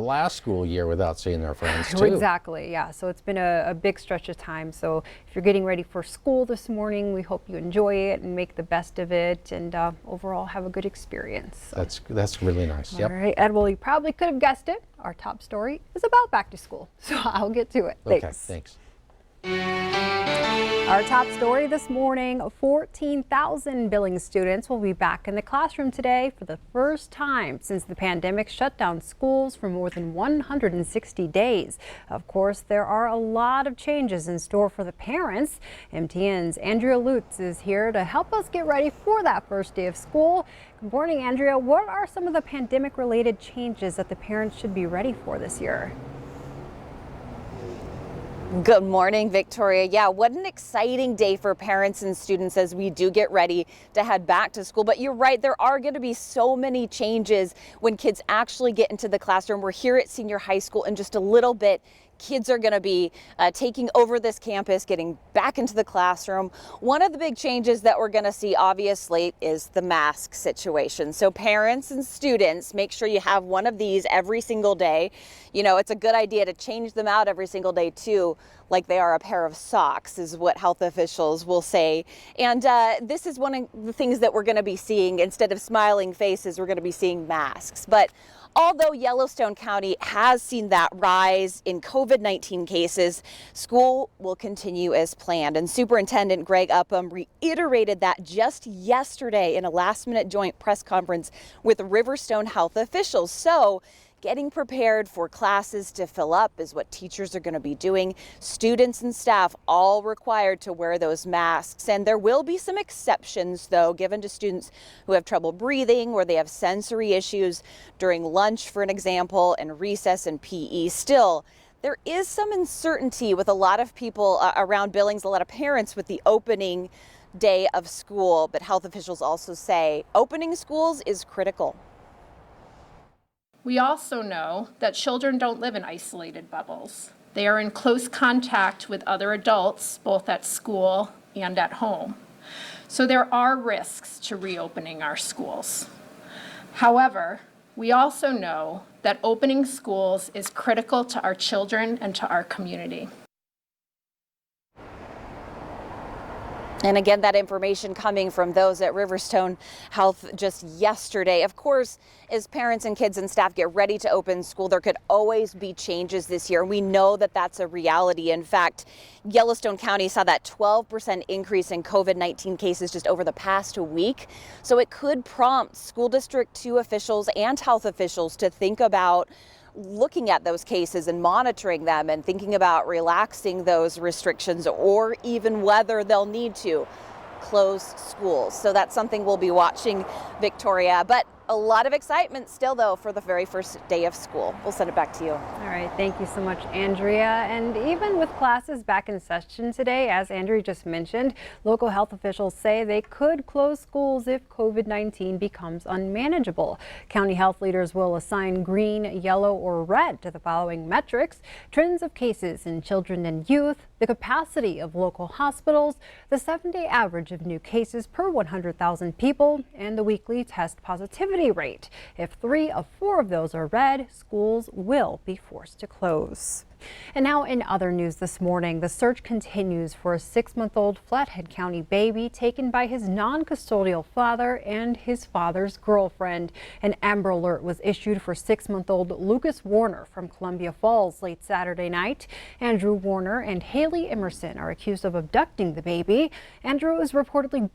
last school year without seeing their friends too. Exactly, yeah. So it's been a big stretch of time. So if you're getting ready for school this morning, we hope you enjoy it and make the best of it, and overall have a good experience. So. That's really nice. All right, Ed, well, you probably could have guessed it. Our top story is about back to school, so I'll get to it. Okay, Thanks. thanks. Our top story this morning, 14,000 Billings students will be back in the classroom today for the first time since the pandemic shut down schools for more than 160 days. Of course, there are a lot of changes in store for the parents. MTN's Andrea Lutz is here to help us get ready for that first day of school. Good morning, Andrea. What are some of the pandemic-related changes that the parents should be ready for this year? Good morning, Victoria. Yeah, what an exciting day for parents and students as we do get ready to head back to school. But you're right, there are going to be so many changes when kids actually get into the classroom. We're here at Senior High School in just a little bit. Kids are going to be taking over this campus, getting back into the classroom. One of the big changes that we're going to see, obviously, is the mask situation. So parents and students, make sure you have one of these every single day. You know, it's a good idea to change them out every single day, too, like they are a pair of socks, is what health officials will say. And this is one of the things that we're going to be seeing. Instead of smiling faces, we're going to be seeing masks. But although Yellowstone County has seen that rise in COVID-19 cases, school will continue as planned. And Superintendent Greg Upham reiterated that just yesterday in a last-minute joint press conference with Riverstone health officials. So getting prepared for classes to fill up is what teachers are going to be doing. Students and staff all required to wear those masks. And there will be some exceptions, though, given to students who have trouble breathing or they have sensory issues during lunch, for an example, and recess and PE. Still, there is some uncertainty with a lot of people around Billings, a lot of parents with the opening day of school. But health officials also say opening schools is critical. We also know that children don't live in isolated bubbles. They are in close contact with other adults, both at school and at home. So there are risks to reopening our schools. However, we also know that opening schools is critical to our children and to our community. And again, that information coming from those at Riverstone Health just yesterday. Of course, as parents and kids and staff get ready to open school, there could always be changes this year. We know that that's a reality. In fact, Yellowstone County saw that 12% increase in COVID-19 cases just over the past week. So it could prompt School District 2 officials and health officials to think about looking at those cases and monitoring them and thinking about relaxing those restrictions, or even whether they'll need to close schools. So that's something we'll be watching, Victoria. But a lot of excitement still, though, for the very first day of school. We'll send it back to you. All right, thank you so much, Andrea. And even with classes back in session today, as Andrea just mentioned, local health officials say they could close schools if COVID-19 becomes unmanageable. County health leaders will assign green, yellow, or red to the following metrics: trends of cases in children and youth, the capacity of local hospitals, the 7-day average of new cases per 100,000 people, and the weekly test positivity rate. If 3 of 4 of those are red, schools will be forced to close. And now in other news this morning, the search continues for a 6-month-old Flathead County baby taken by his non-custodial father and his father's girlfriend. An Amber Alert was issued for 6-month-old Lucas Warner from Columbia Falls late Saturday night. Andrew Warner and Haley Emerson are accused of abducting the baby. Andrew is reportedly